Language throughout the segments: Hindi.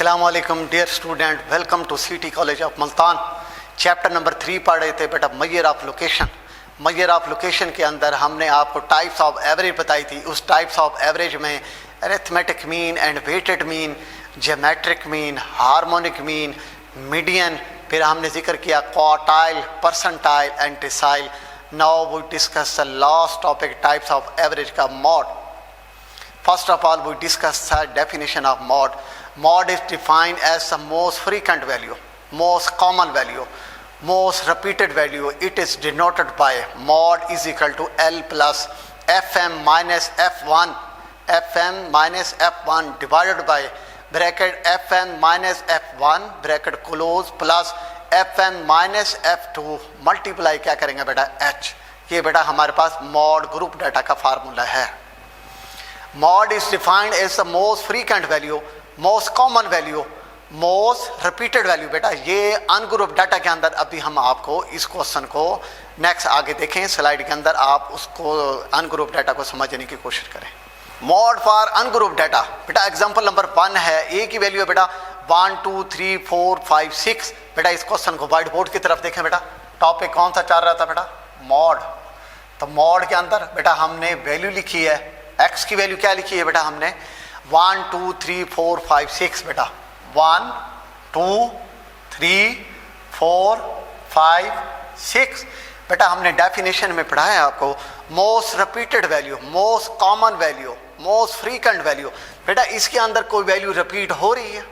अस्सलामुअलैकुम dear student, welcome to City College of Multan. Chapter number 3 पढ़ रहे थे बेटा, measure of location. Measure of location के अंदर हमने आपको टाइप्स ऑफ एवरेज बताई थी। उस टाइप्स ऑफ एवरेज में arithmetic mean and weighted mean, geometric mean, harmonic mean, median, फिर हमने जिक्र किया quartile, percentile and decile. Now we discuss the last topic, types of average का mode. First of all, we discuss the definition of mod. Mod is defined as the most frequent value, most common value, most repeated value. It is denoted by mod is equal to L plus Fm minus F1, Fm minus F1 divided by bracket Fn minus F1 bracket close plus Fn minus F2 multiply क्या करेंगे बेटा H। ये बेटा हमारे पास mod ग्रुप डाटा का फार्मूला है। Mod is defined as the most frequent value, most common value, most repeated value। बेटा ये अनग्रुप डाटा के अंदर अभी हम आपको इस क्वेश्चन को नेक्स्ट आगे देखें स्लाइड के अंदर, आप उसको अनग्रुप डाटा को समझने की कोशिश करें। मॉड फॉर अनग्रुप डाटा बेटा एग्जांपल नंबर 1 है, ए की वैल्यू है बेटा 1 2 3 4 5 6। बेटा इस क्वेश्चन को व्हाइट बोर्ड की तरफ देखें बेटा, टॉपिक कौन सा चल रहा था बेटा, मॉड। तो मॉड के अंदर बेटा हमने वैल्यू लिखी है, एक्स की वैल्यू क्या लिखी है बेटा हमने 1 2 3 4 5 6। बेटा 1 2 3 4 5 6। बेटा हमने डेफिनेशन में पढ़ा है आपको most repeated value, most common value, most frequent value. बेटा इसके अंदर कोई वैल्यू रिपीट हो रही है,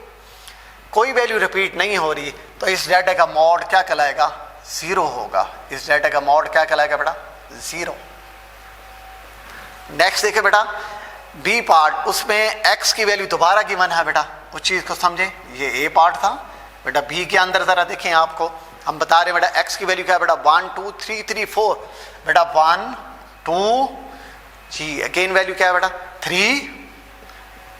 कोई वैल्यू रिपीट नहीं हो रही, तो इस डाटा का मॉड क्या कहलाएगा, 0 होगा। इस डाटा का मॉड क्या कहलाएगा बेटा, 0। नेक्स्ट देखिए बेटा बी पार्ट, उसमें x की वैल्यू दोबारा गिवन है बेटा, उस चीज को समझे। ये ए पार्ट था बेटा, बी के अंदर जरा देखें, आपको हम बता रहे हैं बेटा x की वैल्यू क्या है बेटा 1 2 3 3 4। बेटा 1 2 जी अगेन वैल्यू क्या है बेटा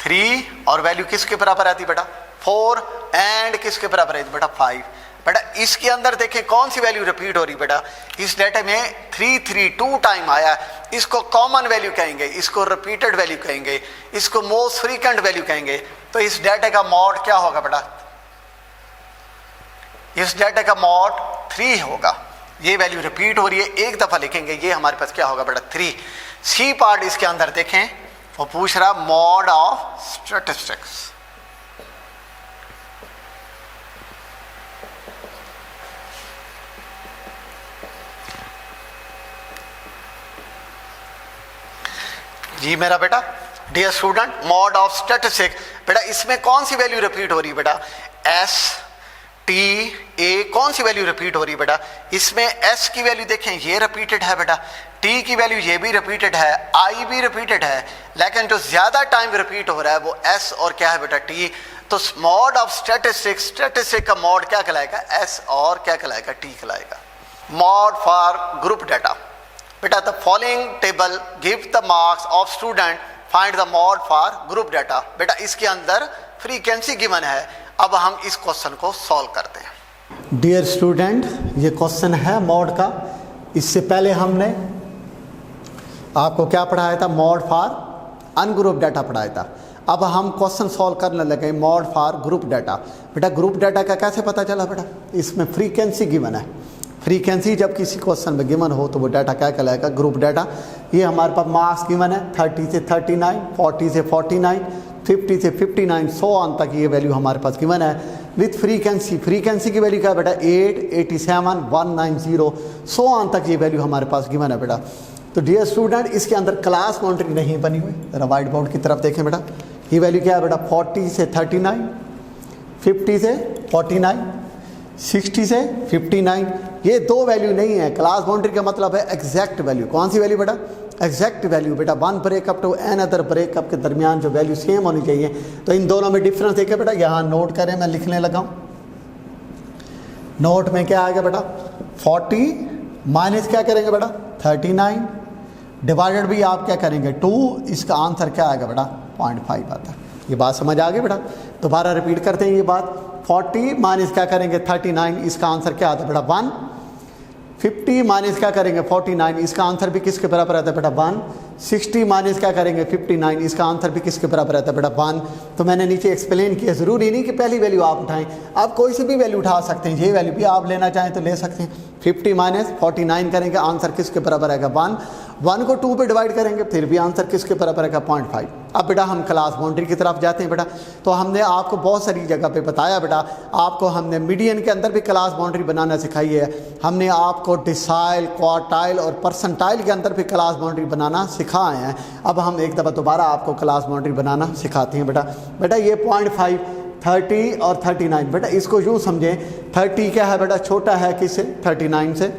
3 और वैल्यू किसके बराबर आती बेटा 4 एंड किसके बराबर है बेटा 5। बेटा इसके अंदर देखें कौन सी वैल्यू रिपीट हो रही बेटा, इस डाटा में 3 3 2 टाइम आया। इसको कॉमन वैल्यू कहेंगे, इसको रिपीटेड वैल्यू कहेंगे, इसको मोस्ट फ्रीक्वेंट वैल्यू कहेंगे। तो इस डाटा का मॉड क्या होगा बेटा, इस डाटा का मॉड 3 होगा। ये वैल्यू रिपीट हो रही है, एक दफा लिखेंगे, ये हमारे पास क्या होगा बेटा 3। सी पार्ट इसके अंदर देखें, वो पूछ रहा मॉड ऑफ स्टैटिस्टिक्स। जी मेरा बेटा dear student, mode of statistic. बेटा इसमें कौन सी वैल्यू रिपीट हो रही है बेटा, एस टी ए, कौन सी वैल्यू रिपीट हो रही है बेटा, इसमें एस की वैल्यू देखें ये रिपीटेड है बेटा, टी की वैल्यू ये भी रिपीटेड है, आई भी रिपीटेड है, लेकिन जो ज्यादा टाइम रिपीट हो रहा है वो एस और क्या है बेटा टी। तो मॉड ऑफ स्टैटिस्टिक, स्टैटिस्टिक का मॉड क्या कहलाएगा, एस और क्या कहलाएगा, टी कहलाएगा। मॉड फॉर ग्रुप डाटा बेटा the following table give the marks of student, find the mod for group data. बेटा इसके अंदर फ्रीक्वेंसी गिवन है। अब हम इस क्वेश्चन को सॉल्व करते हैं। डियर स्टूडेंट, ये क्वेश्चन है मॉड का। इससे पहले हमने आपको क्या पढ़ाया था, मॉड फॉर अनग्रुप डाटा पढ़ाया था। अब हम क्वेश्चन सॉल्व करने लगे मॉड फॉर ग्रुप डाटा। बेटा ग्रुप डाटा का कैसे पता चला बेटा, इसमें फ्रीक्वेंसी गिवन है। फ्रीक्वेंसी जब किसी क्वेश्चन में गिवन हो तो वो डाटा क्या कहलाएगा, ग्रुप डाटा। ये हमारे पास मार्क्स गिवन है 30 से 39, 40 से 49, 50 से 59, 100 ऑन तक ये वैल्यू हमारे पास गिवन है विथ फ्रीक्वेंसी। फ्रीक्वेंसी की वैल्यू क्या है बेटा 8, 87, 190, 100 ऑन तक ये वैल्यू हमारे पास गिवन है बेटा। तो डियर स्टूडेंट इसके अंदर क्लास बाउंड्री नहीं बनी हुई, जरा व्हाइट बोर्ड की तरफ देखें बेटा। ये वैल्यू क्या है बेटा 40 से 39, 50 से 49, 60 से 59। ये दो वैल्यू नहीं है। क्लास बाउंड्री का मतलब है एग्जैक्ट वैल्यू। कौन सी वैल्यू बेटा, एग्जैक्ट वैल्यू। बेटा one breakup to an other breakup के दरमियान जो वैल्यू सेम होनी चाहिए। तो इन दोनों में डिफरेंस देखे बेटा, यहाँ नोट करें, मैं लिखने लगा हूँ। नोट में क्या आएगा बेटा 40 माइनस क्या करेंगे बेटा 39 डिवाइडेड भी आप क्या करेंगे 2। इसका आंसर क्या आएगा बेटा 0.5 आता है। ये बात समझ आ गई बेटा, दोबारा रिपीट करते हैं ये बात। 40 माइनस क्या करेंगे 39, इसका आंसर क्या आता है बेटा 1। 50 माइनस क्या करेंगे 49, इसका आंसर भी किसके बराबर आता है बेटा 1। 60 माइनस क्या करेंगे 59, इसका आंसर भी किसके बराबर आता है बेटा 1। तो मैंने नीचे एक्सप्लेन किया, ज़रूरी नहीं कि पहली वैल्यू आप उठाएं, आप कोई सी भी वैल्यू उठा सकते हैं, ये वैल्यू भी आप लेना चाहें तो ले सकते हैं। 50 माइनस 49 करेंगे, आंसर किसके बराबर आएगा 1। 1 को 2 पे डिवाइड करेंगे, फिर भी आंसर किसके बराबर आएगा 0.5। अब बेटा हम क्लास बाउंड्री की तरफ जाते हैं बेटा। तो हमने आपको बहुत सारी जगह पे बताया बेटा, आपको हमने मीडियन के अंदर भी क्लास बाउंड्री बनाना सिखाई है, हमने आपको डिसाइल, क्वार्टाइल और परसेंटाइल के अंदर भी क्लास बाउंड्री बनाना सिखाए हैं। अब हम एक दफ़ा दोबारा आपको क्लास बाउंड्री बनाना सिखाते हैं बेटा। बेटा ये 0.5, 30 और 39, बेटा इसको यूँ समझें, 30 क्या है बेटा छोटा है किससे 39 से,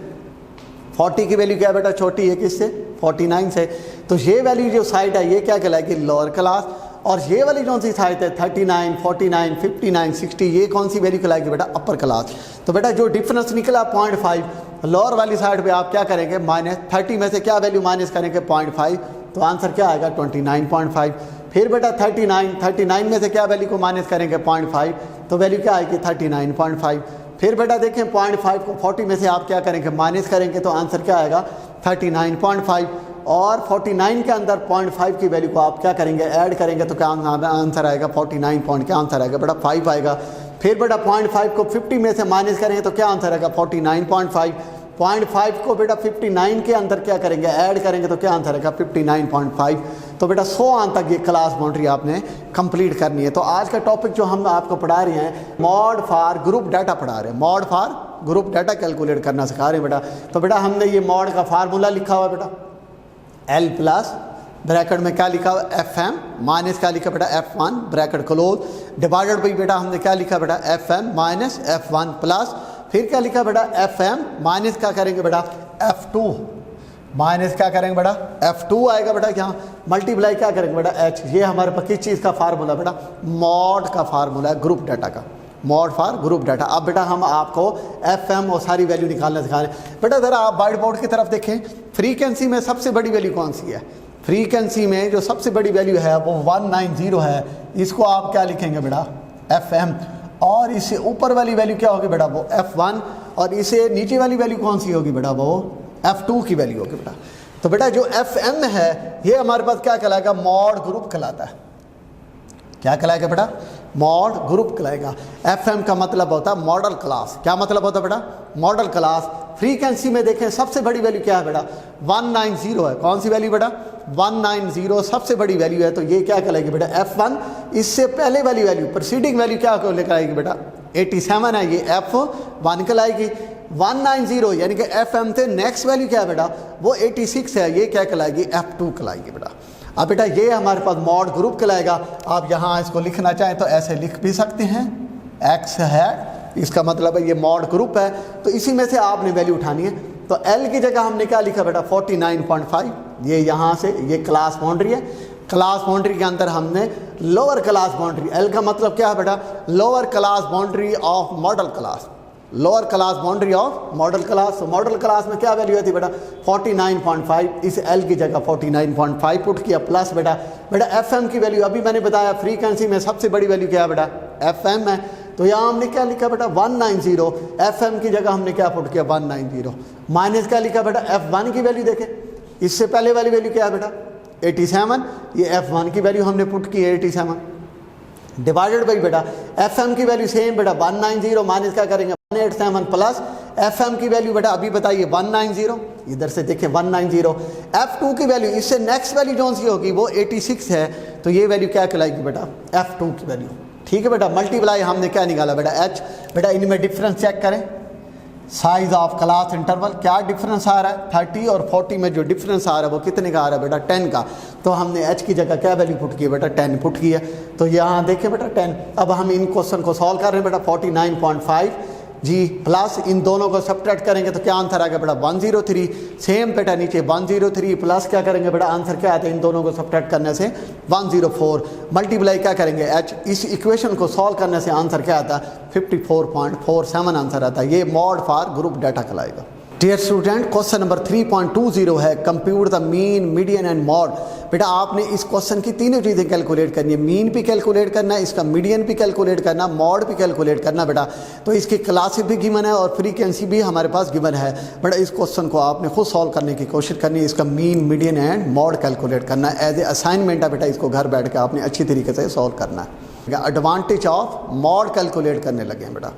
40 की वैल्यू क्या है बेटा छोटी है किससे 49 से। तो ये वैल्यू जो साइड है ये क्या कहलाएगी लोअर क्लास, और ये वाली कौन सी साइड है 39, 49, 59, 60, ये कौन सी वैल्यू कहलाएगी बेटा अपर क्लास। तो बेटा जो डिफरेंस निकला 0.5, लोअर वाली साइड पे आप क्या करेंगे -30 में से क्या वैल्यू माइनस करेंगे 0.5, तो आंसर क्या आएगा 29.5। फिर बेटा 39 में से क्या वैल्यू को माइनस करेंगे 0.5, तो वैल्यू क्या आएगी 39.5। फिर बेटा देखें 0.5 को 40 में से आप क्या करेंगे माइनस करेंगे, तो आंसर क्या आएगा 39.5। और 49 के अंदर 0.5 की वैल्यू को आप क्या करेंगे ऐड करेंगे, तो क्या आंसर आएगा 49 पॉइंट, क्या आंसर आएगा बेटा 5 आएगा। फिर बेटा 0.5 को 50 में से माइनस करेंगे तो क्या आंसर आएगा 49.5। 0.5 को बेटा 59 के अंदर क्या करेंगे ऐड करेंगे, तो क्या आंसर आएगा 59.5। तो बेटा 100 आंसर तक ये क्लास बाउंड्री आपने कंप्लीट करनी है। तो आज का टॉपिक जो हम आपको पढ़ा रहे हैं मॉड फॉर ग्रुप डाटा पढ़ा रहे हैं, mod for group data calculate करना सिखा रहे हैं बेटा। तो बेटा हमने ये मॉड का फार्मूला लिखा हुआ बेटा, L प्लस ब्रैकेट में क्या लिखा हुआ FM माइनस क्या लिखा बेटा F1 bracket close, divided by बेटा हमने क्या लिखा बेटा FM माइनस F1 प्लस, फिर क्या लिखा बेटा FM माइनस क्या करेंगे बेटा F2 माइनस क्या करेंगे बेटा F2 आएगा बेटा, यहाँ मल्टीप्लाई क्या करेंगे बेटा H। ये हमारे पास किस चीज़ का फार्मूला बेटा मॉड का फार्मूला है, ग्रुप डाटा का, मॉड फॉर ग्रुप डाटा। अब बेटा हम आपको FM और सारी वैल्यू निकालना सिखा रहे हैं। बेटा ज़रा आप वाइट बोर्ड की तरफ देखें, फ्रीक्वेंसी में सबसे बड़ी वैल्यू कौन सी है, फ्रीक्वेंसी में जो सबसे बड़ी वैल्यू है वो 190 है, इसको आप क्या लिखेंगे बेटा FM, और इससे ऊपर वाली वैल्यू क्या होगी बेटा वो F1, और इसे नीचे वाली वैल्यू कौन सी होगी बेटा वो F2 की वैल्यू होगी बेटा। तो बेटा जो FM है ये हमारे पास क्या कहलाएगा मॉड ग्रुप कहलाता है, क्या कहलाएगा बेटा मॉड ग्रुप कहलाएगा। FM का मतलब होता है मॉडल क्लास, क्या मतलब होता है बेटा मॉडल क्लास। फ्रीक्वेंसी में देखें सबसे बड़ी वैल्यू क्या है बेटा 190 है, कौन सी वैल्यू बेटा 190 सबसे बड़ी वैल्यू है, तो ये क्या कहलाएगी बेटा F1। इससे पहले वाली वैल्यू प्रीसीडिंग वैल्यू क्या लेकर आएगी बेटा 87 है, ये F1 कहलाएगी। 190 यानी कि FM से नेक्स्ट वैल्यू क्या है बेटा वो 86 है, ये क्या कहलाएगी F2 कहलाएगी बेटा। अब बेटा ये हमारे पास मॉड ग्रुप कहलाएगा। आप यहाँ इसको लिखना चाहें तो ऐसे लिख भी सकते हैं, X है इसका मतलब है ये मॉड ग्रुप है, तो इसी में से आपने वैल्यू उठानी है। तो L की जगह हमने क्या लिखा बेटा 49.5, ये यहाँ से ये क्लास बाउंड्री है, क्लास बाउंड्री के अंदर हमने लोअर क्लास बाउंड्री, L का मतलब क्या है बेटा lower class boundary of model class, lower class boundary of model class. तो मॉडल क्लास में क्या वैल्यू थी बेटा 49.5, इस L की जगह 49.5 पुट किया, प्लस बेटा FM की वैल्यू अभी मैंने बताया फ्रीक्वेंसी में सबसे बड़ी वैल्यू क्या है बेटा FM है, तो यहाँ हमने क्या लिखा बेटा 190, FM की जगह हमने क्या पुट किया 190, माइनस क्या लिखा बेटा F1 की वैल्यू देखें, इससे पहले वाली वैल्यू क्या है बेटा 87, ये F1 की वैल्यू हमने पुट की 87, डिवाइडेड बाई बेटा FM की वैल्यू सेम बेटा 190 माइनस क्या करेंगे 187 प्लस FM की वैल्यू बेटा अभी बताइए 190, इधर से देखें 190, F2 की वैल्यू इससे नेक्स्ट वैल्यू जो सी होगी वो 86 है, तो ये वैल्यू क्या कहलाएगी बेटा F2 की वैल्यू। ठीक है बेटा, मल्टीप्लाई हमने क्या निकाला बेटा H। बेटा इनमें डिफरेंस चेक करें, साइज ऑफ क्लास इंटरवल क्या डिफरेंस आ रहा है 30 और 40 में जो डिफरेंस आ रहा है वो कितने का आ रहा है बेटा 10 का, तो हमने H की जगह क्या वैल्यू पुट की है बेटा 10 पुट की है, तो यहाँ देखें बेटा 10। अब हम इन क्वेश्चन को सॉल्व कर रहे हैं बेटा 49.5 जी, प्लस इन दोनों को सब्ट्रैक्ट करेंगे तो क्या आंसर आ गया बेटा 103, सेम बेटा नीचे 103 प्लस क्या करेंगे बेटा आंसर क्या आता है इन दोनों को सब्ट्रैक्ट करने से 104, मल्टीप्लाई क्या करेंगे H, इस इक्वेशन को सॉल्व करने से आंसर क्या आता है 54.47 आंसर आता है। ये मॉड फॉर ग्रुप डाटा कहलाएगा। डियर स्टूडेंट, क्वेश्चन नंबर 3.20 है compute the mean, median and mode. बेटा आपने इस क्वेश्चन की तीनों चीज़ें कैलकुलेट करनी है, मीन भी कैलकुलेट करना है, इसका मीडियन भी कैलकुलेट करना, मॉड भी कैलकुलेट करना। बेटा तो इसकी क्लासेस भी गिवन है और फ्रीक्वेंसी भी हमारे पास गिवन है। बेटा इस क्वेश्चन को आपने खुद सॉल्व करने की कोशिश करनी है, इसका mean, median and mod calculate करना है। एज ए असाइनमेंट है बेटा, इसको घर बैठ के आपने अच्छी तरीके से सॉल्व करना है। एडवांटेज ऑफ मॉड कैलकुलेट करने लगे हैं बेटा।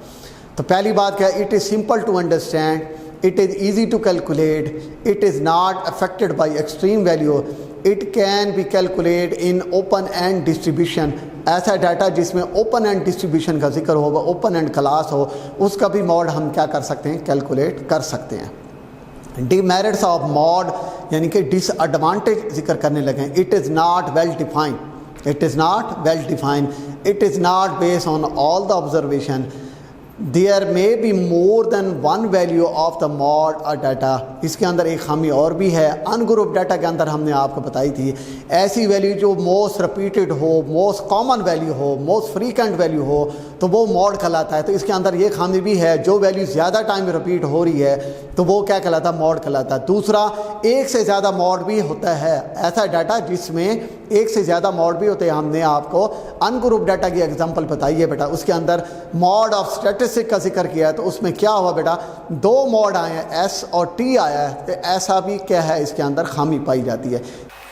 तो पहली बात क्या है, it is simple to understand, it is easy to calculate, it is not affected by extreme value, it can be calculated in open end distribution। ऐसा डाटा जिसमें ओपन एंड डिस्ट्रीब्यूशन का जिक्र हो, ओपन एंड क्लास हो, उसका भी मॉड हम क्या कर सकते हैं, कैलकुलेट कर सकते हैं। डिमेरिट्स ऑफ मॉड यानी कि डिसएडवांटेज जिक्र करने लगे हैं। It is not well defined, it is not well defined, it is not based on all the observation, there may be more than one value of the mode और डाटा। इसके अंदर एक खामी और भी है, अनग्रुप डाटा के अंदर हमने आपको बताई थी, ऐसी वैल्यू जो मोस्ट रिपीटेड हो, मोस्ट कॉमन वैल्यू हो, मोस्ट फ्रीक्वेंट वैल्यू हो, तो वो मॉड कहलाता है। तो इसके अंदर ये खामी भी है, जो वैल्यू ज़्यादा टाइम रिपीट हो रही है तो वो क्या कहलाता है, मॉड कहलाता है। दूसरा, एक से ज़्यादा मॉड भी होता है, ऐसा डाटा जिसमें एक से ज़्यादा मॉड भी होते हैं। हमने आपको अनग्रुप डाटा की एग्जांपल बताई है बेटा, उसके अंदर मॉड ऑफ स्टैटिस्टिक का जिक्र किया है। तो उसमें क्या हुआ बेटा, दो मॉड आए हैं, एस और टी आया है, तो ऐसा भी क्या है, इसके अंदर खामी पाई जाती है।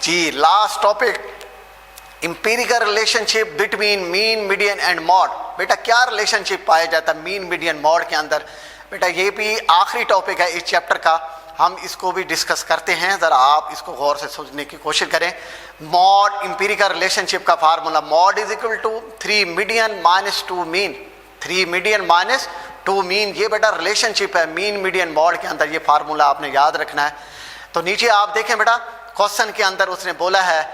जी last topic, empirical relationship between mean, median and mode. बेटा क्या रिलेशनशिप पाया जाता है मीन, मीडियन, मॉड के अंदर। बेटा ये भी आखिरी टॉपिक है इस चैप्टर का, हम इसको भी डिस्कस करते हैं, ज़रा आप इसको गौर से सोचने की कोशिश करें। मॉड इंपीरिकल रिलेशनशिप का formula, mode is equal to 3 median minus 2 mean, 3 median minus 2 mean. ये बेटा रिलेशनशिप है मीन, मीडियन, मॉड के अंदर, ये फार्मूला आपने याद रखना है। तो नीचे आप देखें बेटा, क्वेश्चन के अंदर उसने बोला है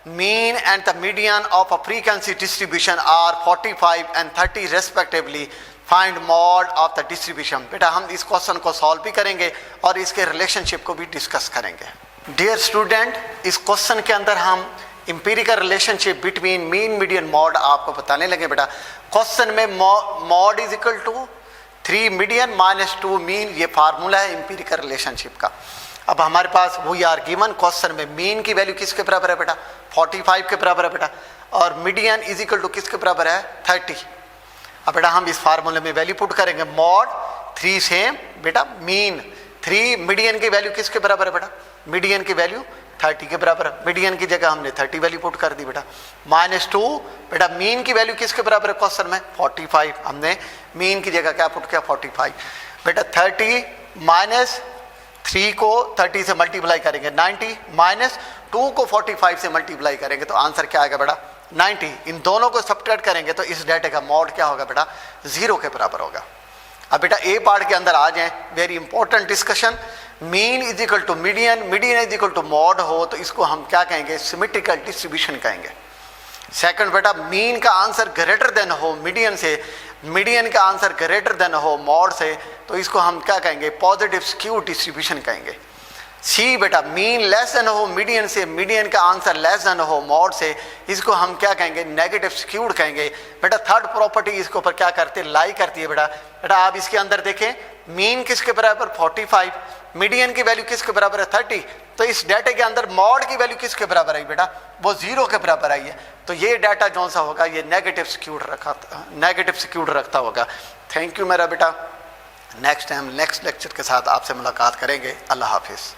mean and the median of a frequency distribution are 45 and 30 respectively, find mode of the distribution. बेटा हम इस क्वेश्चन को सॉल्व भी करेंगे और इसके रिलेशनशिप को भी डिस्कस करेंगे। डियर स्टूडेंट, इस क्वेश्चन के अंदर हम empirical relationship between mean, median, mode आपको बताने लगे। बेटा क्वेश्चन में mode is equal to 3 median minus 2 mean, ये फार्मूला है इंपीरिकल रिलेशनशिप का। अब हमारे पास वी आर गिवन क्वेश्चन में मीन की वैल्यू किसके बराबर है बेटा, 45 के बराबर है बेटा, और मीडियन इज इक्वल टू किसके बराबर है, 30। अब बेटा हम इस फार्मूले में वैल्यू पुट करेंगे, मॉड 3 से बेटा मीन 3, मीडियन की वैल्यू किसके बराबर है बेटा, मीडियन की वैल्यू 30 के बराबर है। मीडियन की जगह हमने 30 वैल्यू पुट कर दी बेटा, -2 बेटा मीन की वैल्यू किसके बराबर है क्वेश्चन में, 45, हमने मीन की जगह क्या पुट किया, 45। बेटा 30 माइनस 3 को 30 से मल्टीप्लाई करेंगे 90, -2 को 45 से मल्टीप्लाई करेंगे तो आंसर क्या आएगा बेटा, 90। इन दोनों को सब्ट्रैक्ट करेंगे तो इस डाटा का मॉड क्या होगा बेटा, 0 के बराबर होगा। अब बेटा ए पार्ट के अंदर आ जाएं, very important discussion. Mean is equal to median, median is equal to mode हो तो इसको हम क्या कहेंगे, सिमेट्रिकल डिस्ट्रीब्यूशन कहेंगे। सेकंड बेटा मीन का आंसर ग्रेटर देन हो मीडियन से, मीडियन का आंसर ग्रेटर देन हो मॉड से, तो इसको हम क्या कहेंगे, पॉजिटिव स्क्यू डिस्ट्रीब्यूशन कहेंगे। सी बेटा मीन लेस देन हो मीडियन से, मीडियन का आंसर लेस देन हो मॉड से, इसको हम क्या कहेंगे, नेगेटिव स्क्यूड कहेंगे। बेटा थर्ड प्रॉपर्टी इसके ऊपर क्या करती है, लाई करती है बेटा। बेटा आप इसके अंदर देखें, मीन किसके बराबर 45, मीडियन की वैल्यू किसके बराबर है 30, तो इस डाटा के अंदर मॉड की वैल्यू किसके बराबर आई बेटा, वो 0 के बराबर आई है। तो ये डाटा जो सा होगा ये नेगेटिव स्क्यूड रखता होगा। थैंक यू मेरा बेटा, नेक्स्ट टाइम नेक्स्ट लेक्चर के साथ आपसे मुलाकात करेंगे। अल्लाह हाफिज़।